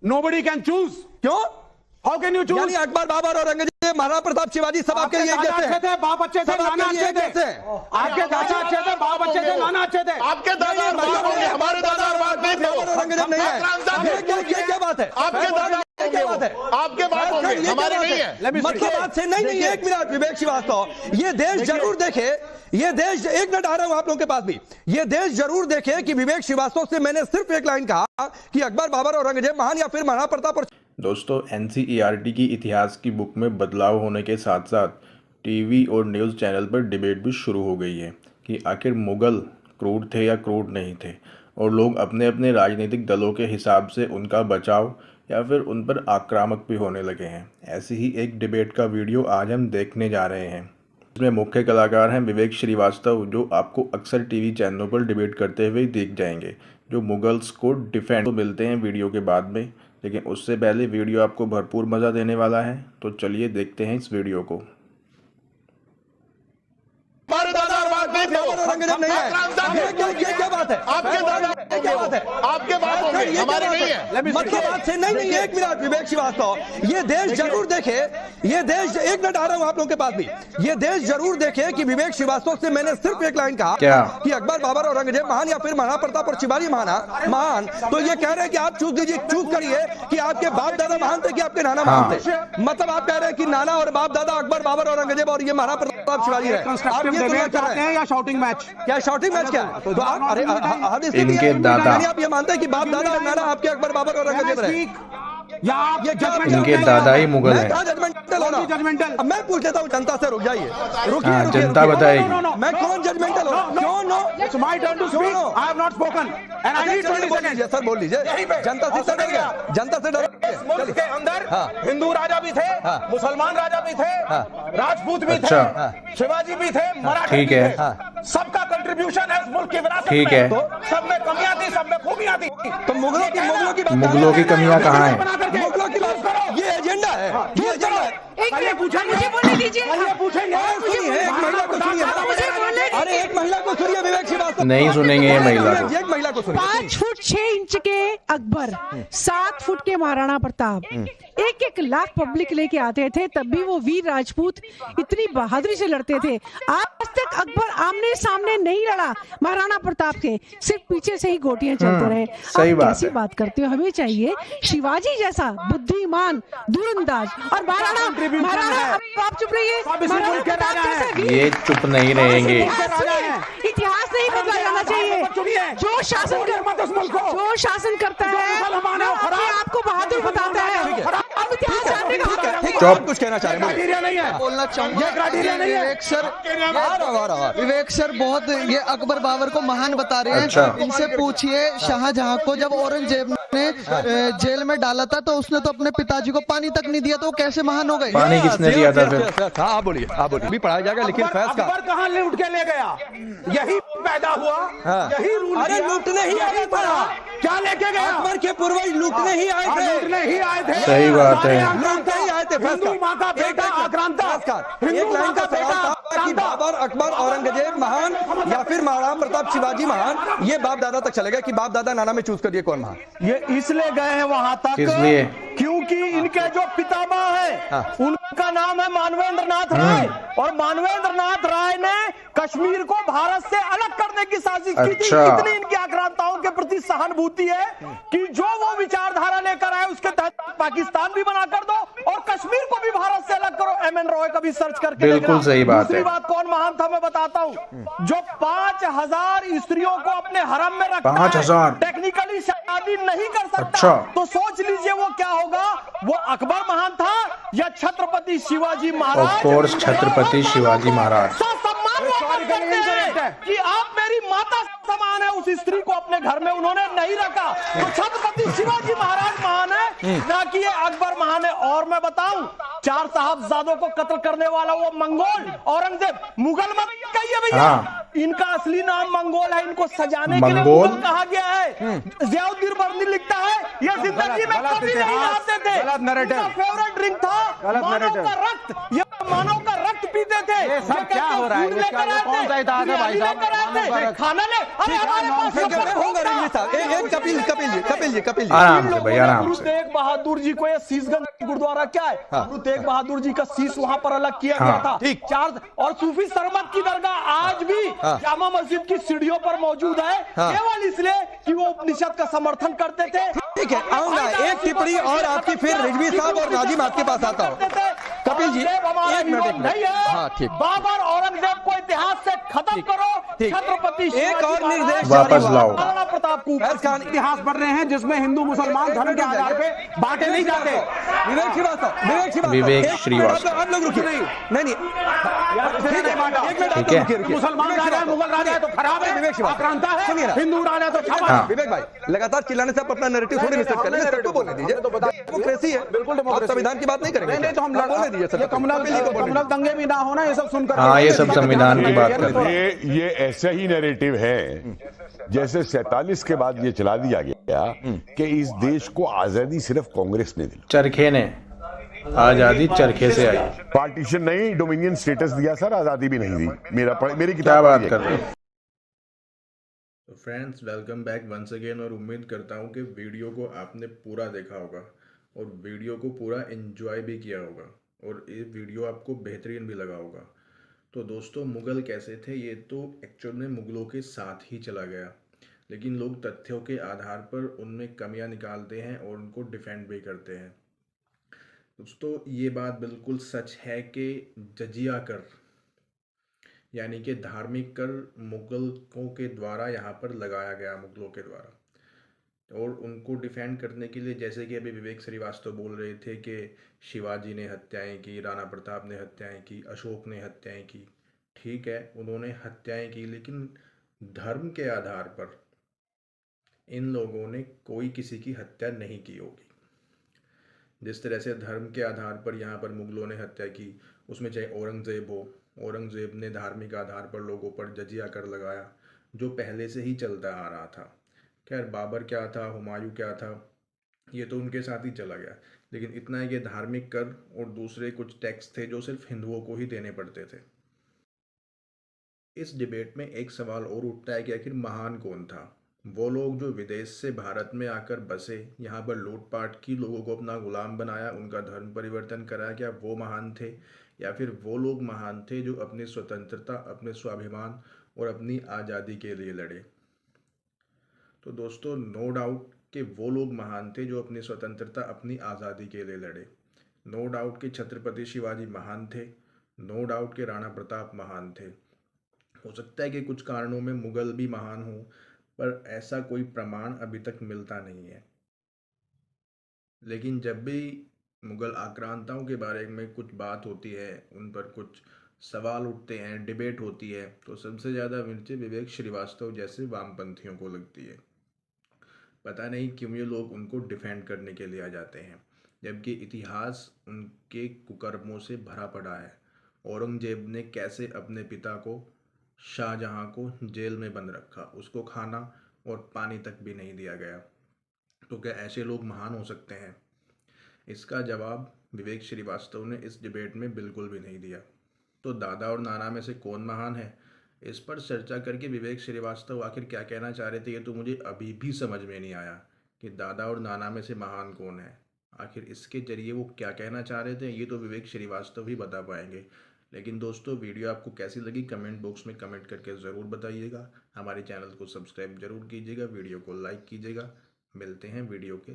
Nobody can choose. क्यों? How can you choose? यानी अकबर, बाबर, औरंगजेब, महाराणा प्रताप, शिवाजी सब आपके लिए दादा अच्छे थे, बाप अच्छे थे, सब नाना आपके लिए अच्छे थे। कैसे? आपके दादा अच्छे थे, बाप अच्छे थे, नाना अच्छे थे। आपके दादा और बाप होंगे, हमारे दादा और बाप नहीं थे। औरंगजेब नहीं है। ये क्या बात है? आपके दादा क्या बात है? आपके बाप होंगे, हमारे नहीं है। मतलब बात से नहीं, एक मिनट विवेक श्रीवास्तव, ये देश जरूर देखे, ये देश, एक मिनट आ रहा हूं आप लोगों के पास भी, ये देश जरूर देखे कि विवेक श्रीवास्तव से मैंने सिर्फ एक लाइन कहा कि अकबर, बाबर, औरंगजेब महान या फिर महाराणा प्रताप और दोस्तों, एनसीईआरटी की इतिहास की बुक में बदलाव होने के साथ साथ टीवी और न्यूज़ चैनल पर डिबेट भी शुरू हो गई है कि आखिर मुग़ल क्रूर थे या क्रूर नहीं थे, और लोग अपने अपने राजनीतिक दलों के हिसाब से उनका बचाव या फिर उन पर आक्रामक भी होने लगे हैं। ऐसी ही एक डिबेट का वीडियो आज हम देखने जा रहे हैं। इसमें मुख्य कलाकार हैं विवेक श्रीवास्तव, जो आपको अक्सर टीवी चैनलों पर डिबेट करते हुए दिख जाएंगे, जो मुगल्स को डिफेंड तो मिलते हैं वीडियो के बाद में। लेकिन उससे पहले वीडियो आपको भरपूर मज़ा देने वाला है, तो चलिए देखते हैं इस वीडियो को। हमारे दादा और बाप नहीं थे। औरंगजेब नहीं है। ये क्या बात है? आपके दादा क्या बात है? आपके बाप होंगे, हमारे नहीं है। मतलब बात से नहीं, एक मिनट विवेक श्रीवास्तव, ये देश जरूर देखे, ये देश, एक मिनट आ रहा हूं आप लोगों के पास भी, ये देश जरूर देखे कि विवेक श्रीवास्तव से मैंने सिर्फ एक लाइन कहा क्या? कि अकबर, बाबर, औरंगजेब महान या फिर महाराणा प्रताप और शिवाजी महान, तो ये कह रहे हैं कि आप चूज लीजिए, चूज करिए कि आपके बाप दादा महान थे कि आपके नाना महान थे। मतलब आप कह रहे हैं कि नाना और बाप दादा अकबर, बाबर, औरंगजेब और ये महाराणा प्रताप, शिवाजी है। आप ये डिबेट चाहते हैं या शॉटिंग मैच? क्या शॉटिंग मैच क्या है? तो आप, अरे इनके दादा, आप ये मानते हैं कि बाप दादा और नाना आपके अकबर, बाबर, औरंगजेब रहे? या आप ये इनके दादा ही मुगल हैं। जजमेंटल अब मैं पूछ लेता हूँ जनता से, रुक जाइए, रुकिए, हाँ, जनता बताएगी। मैं कौन जजमेंटल हूँ? क्यों? No, it's my turn to speak, I have not spoken and I need 20 second. Sir बोल लीजिए, जनता से डर गया, जनता से डर गया। मुल्क के अंदर हिंदू राजा भी थे, मुसलमान राजा भी थे, राजपूत भी थे, शिवाजी भी थे, मराठे ठीक भी है। थे। सबका कंट्रीब्यूशन है उस मुल्क की विरासत ठीक में। है। तो सब में कमियां थी, सब में खूबियां थी। तो मुगलों की मुगलों की कमियां कहाँ हैं? मुगलों की बात करो, ये एजेंडा है, ये एजेंडा है। मुझे बोलने दीजिए। पूछेंगे, सुनिए, एक महिला को सुनिए, अरे एक महिला को सुनिए विवेक श्रीवास्तव। नहीं सुनेंगे ये महिला को। एक महिला को सुनिए। 5 फुट 6 इंच के अकबर, 7 फुट के महाराणा प्रताप, 1-1 लाख पब्लिक लेके आते थे, तब भी वो वीर राजपूत इतनी बहादुरी से लड़ते थे। आज तक अकबर आमने सामने नहीं लड़ा महाराणा प्रताप के, सिर्फ पीछे से ही गोटियां चलते रहे। सही आप बात कैसी है। बात करते हो? हमें चाहिए शिवाजी जैसा बुद्धिमान, दूरंदाज, और महाराणा आप चुप रहिए। महाराणा प्रताप जैसा वीर, ये चुप नहीं रहेंगे। इतिहास नहीं बदला जाना चाहिए। जो शासन करता है अपने आप को बहादुर बताता है। अब इतिहास जानने का हक है। आप कुछ कहना चाह रहे हैं? बोलना चाहूंगा, विवेक सर बहुत ये अकबर बाबर को महान बता रहे हैं। अच्छा। इनसे पूछिए शाहजहां को जब औरंगजेब ने जेल में डाला था तो उसने तो अपने पिताजी को पानी तक नहीं दिया, तो वो कैसे महान हो गए? पानी किसने दिया था फिर? हाँ, आप बोलिए, भी पढ़ाया जाएगा, लेकिन फैज का अकबर कहाँ लूट के ले गया? यही पैदा हुआ, यही रूल। अरे लूटने ही आया था, क्या लेके गया? अकबर के पूर्वज लूटने ही आए थे, लूटने ही आए थे। सही बात है। लूटने ही आए थे। हिंदू माँ का बेटा आक्रांता, एक लाइन का सवाल था कि बाबर, अकबर, औरंगजेब महान या फिर महाराणा प्रताप, शिवाजी महान, ये बाप दादा तक चलेगा कि बाप दादा नाना में चूज करिए कौन महान। ये इसलिए गए हैं वहां तक इसलिए क्योंकि इनके जो पितामह है उनका नाम है मानवेंद्र नाथ राय, और मानवेंद्र नाथ राय ने कश्मीर को भारत से अलग करने की साजिश की थी। अच्छा। इतनी इनकी आक्रांताओं के प्रति सहानुभूति है कि जो वो विचारधारा लेकर आए उसके तहत पाकिस्तान भी बना कर दो और कश्मीर को भी भारत से अलग करो। एमएन रॉय का भी सर्च करके बिल्कुल सही बात है। दूसरी बात कौन महान था मैं बताता हूँ, जो 5000 स्त्रियों को अपने हरम में रखता 5000 टेक्निकली शादी नहीं कर सकता। अच्छा। तो सोच लीजिए वो क्या होगा। वो अकबर महान था या छत्रपति शिवाजी महाराज? Of course Chhatrapati Shivaji Maharaj. सम्मान वो करते हैं कि आप मेरी माता समान है। उस स्त्री को अपने घर में उन्होंने नहीं रखा, तो छत्रपति शिवाजी महाराज महान है, ना कि ये अकबर महान है। और मैं बताऊं, 4 साहबजादों को कत्ल करने वाला वो मंगोल औरंगजेब, मुगल मत कहिए भैया। हाँ। इनका असली नाम मंगोल है, इनको सजाने के लिए मंगोल मुगल कहा गया है। जियाउद्दीन बर्नी लिखता है ये जिंदगी में कभी नहीं आते थे, फेवरेट ड्रिंक था मानव का रक्त। ये मानव का रक्त पीते थे ये सब क्या हो रहा है? इसका ये कौन सा इतिहास है भाई साहब? खाना ले, अरे हमारे पास होगा रंजीत साहब, एक कपिल जी आराम से भाई, आराम गुरु से। तेग बहादुर जी को ये शीशगंज गुरुद्वारा क्या है, गुरु तेग बहादुर जी का शीश वहां पर अलग किया गया था। ठीक। चार और सूफी सरमत की दरगाह आज भी जामा मस्जिद की सीढ़ियों पर मौजूद है, केवल इसलिए कि वो उपनिषद का समर्थन करते थे। ठीक है, आऊंगा एक टिप्पणी और आपकी, फिर रिजवी साहब और नाजिम आपके पास आता हूँ। कपिल जी, एक मिनट नहीं है। हाँ ठीक, बाबर औरंगजेब को इतिहास से खत्म करो, छत्रपति एक और निर्देश वापस लाओ। महाराणा प्रताप को इतिहास पढ़ रहे हैं जिसमें हिंदू मुसलमान धर्म के आधार पे बांटे नहीं जाते। विवेक श्रीवास्तव। आप लोग रुकिए, नहीं ठीक है। मुसलमान राजा है, मुगल राजा है तो खराब है, विवेक श्रीवास्तव। आक्रांता है, सुनिए ना। हिंदू राजा तो छापा हाँ। है। विवेक भाई, लगातार चिल्लाने से आप अपना नैरेटिव थोड़ी मिस कर लेंगे, सबको बोलने दीजिए। डेमोक्रेसी है, बिल्कुल आप डेमोक्रेसी। संविधान की बात नहीं करेंगे। नहीं तो हम बोलने दीजिए सर, कम्युनल दंगे भी ना होना, ये सब सुनकर हाँ, ये सब संविधान की बात कर रहे हैं। ये ऐसा ही नैरेटिव है जैसे 47 के बाद ये चला दिया गया कि इस देश को आजादी सिर्फ कांग्रेस ने दी, चरखे ने आजादी चरखे से आई। पार्टीशन नहीं, डोमिनियन स्टेटस दिया सर, आजादी भी नहीं दी। मेरी क्या किताब बात है। कर रहे हैं। तो friends, welcome back once again, और उम्मीद करता हूँ कि वीडियो को आपने पूरा देखा होगा और वीडियो को पूरा एंजॉय भी किया होगा और ये वीडियो आपको बेहतरीन भी लगा होगा। तो दोस्तों, मुग़ल कैसे थे, ये तो एक्चुअल में मुग़लों के साथ ही चला गया, लेकिन लोग तथ्यों के आधार पर उनमें कमियां निकालते हैं और उनको डिफेंड भी करते हैं। दोस्तों, ये बात बिल्कुल सच है कि जजिया कर यानी कि धार्मिक कर मुग़लों के द्वारा यहाँ पर लगाया गया, मुग़लों के द्वारा, और उनको डिफेंड करने के लिए, जैसे कि अभी विवेक श्रीवास्तव बोल रहे थे कि शिवाजी ने हत्याएं की, राणा प्रताप ने हत्याएं की, अशोक ने हत्याएं की। ठीक है, उन्होंने हत्याएं की, लेकिन धर्म के आधार पर इन लोगों ने कोई किसी की हत्या नहीं की होगी। जिस तरह से धर्म के आधार पर यहाँ पर मुग़लों ने हत्या की, उसमें चाहे औरंगज़ेब हो, औरंगज़ेब ने धार्मिक आधार पर लोगों पर जजिया कर लगाया, जो पहले से ही चलता आ रहा था। खैर, बाबर क्या था, हुमायूं क्या था, ये तो उनके साथ ही चला गया, लेकिन इतना है कि धार्मिक कर और दूसरे कुछ टैक्स थे जो सिर्फ हिंदुओं को ही देने पड़ते थे। इस डिबेट में एक सवाल और उठता है कि आखिर महान कौन था? वो लोग जो विदेश से भारत में आकर बसे, यहाँ पर लूटपाट की, लोगों को अपना गुलाम बनाया, उनका धर्म परिवर्तन कराया, क्या वो महान थे? या फिर वो लोग महान थे जो अपनी स्वतंत्रता, अपने स्वाभिमान और अपनी आज़ादी के लिए लड़े? तो दोस्तों, नो डाउट कि वो लोग महान थे जो अपनी स्वतंत्रता, अपनी आज़ादी के लिए लड़े। नो डाउट कि छत्रपति शिवाजी महान थे। नो डाउट कि राणा प्रताप महान थे। हो सकता है कि कुछ कारणों में मुग़ल भी महान हों, पर ऐसा कोई प्रमाण अभी तक मिलता नहीं है। लेकिन जब भी मुग़ल आक्रांताओं के बारे में कुछ बात होती है, उन पर कुछ सवाल उठते हैं, डिबेट होती है, तो सबसे ज़्यादा मिर्ची विवेक श्रीवास्तव जैसे वामपंथियों को लगती है। पता नहीं क्यों ये लोग उनको डिफेंड करने के लिए आ जाते हैं, जबकि इतिहास उनके कुकर्मों से भरा पड़ा है। औरंगजेब ने कैसे अपने पिता को, शाहजहां को जेल में बंद रखा, उसको खाना और पानी तक भी नहीं दिया गया। तो क्या ऐसे लोग महान हो सकते हैं? इसका जवाब विवेक श्रीवास्तव ने इस डिबेट में बिल्कुल भी नहीं दिया। तो दादा और नाना में से कौन महान है, इस पर चर्चा करके विवेक श्रीवास्तव आखिर क्या कहना चाह रहे थे, ये तो मुझे अभी भी समझ में नहीं आया कि दादा और नाना में से महान कौन है। आखिर इसके जरिए वो क्या कहना चाह रहे थे, ये तो विवेक श्रीवास्तव ही बता पाएंगे। लेकिन दोस्तों, वीडियो आपको कैसी लगी कमेंट बॉक्स में कमेंट करके ज़रूर बताइएगा। हमारे चैनल को सब्सक्राइब जरूर कीजिएगा, वीडियो को लाइक कीजिएगा। मिलते हैं वीडियो के